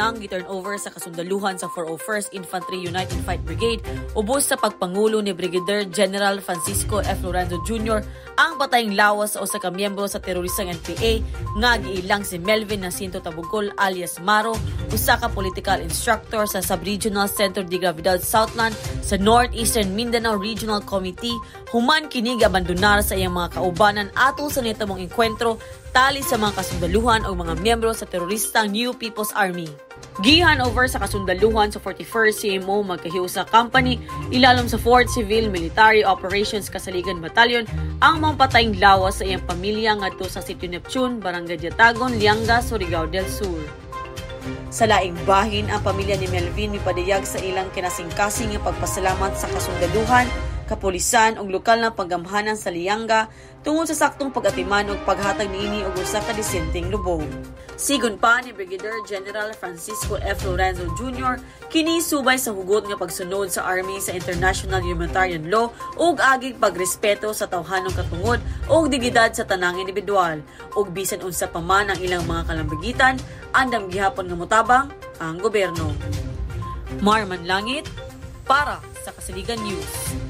nang giturn over sa kasundaluhan sa 401st Infantry United Fight Brigade ubos sa pagpangulo ni Brigadier General Francisco F. Lorenzo Jr. ang patayng lawas sa usa ka miyembro sa teroristang NPA nga giilang si Melvin Jacinto Tabugol alias Maro, usa ka political instructor sa Sub-Regional Center de Gravidad Southland sa Northeastern Mindanao Regional Committee. Human kinig abandonar sa iyang mga kaubanan atol sa nitamong engkwentro tali sa mga kasundaluhan o mga miyembro sa teroristang New People's Army. Gihan over sa kasundaluhan sa 41st CMO Magkahiusa Company ilalom sa 4th Civil Military Operations Kasaligan Battalion ang mga patayng lawas sa iyang pamilya ngadto sa Sitio Neptune, Barangay Diatagon, Lianga, Surigao del Sur. Sa laing bahin, ang pamilya ni Melvin mipadayag sa ilang kinasingkasing nga pagpasalamat sa kasundaluhan, kapulisan ug lokal na paggamhanan sa Lianga tungod sa saktong pag-atiman ug paghatag niini og usa ka disenteng lubong. Sigon pa ni Brigadier General Francisco F. Lorenzo Jr., kini subay sa hugot nga pagsunod sa Army sa international humanitarian law ug agig pagrespeto sa tawhanong katungod ug dignidad sa tanang individual ug bisan unsa pa man ang ilang mga kalambagitan, andam gihapon nga motabang ang gobyerno. Marman Langit para sa Kasaligan News.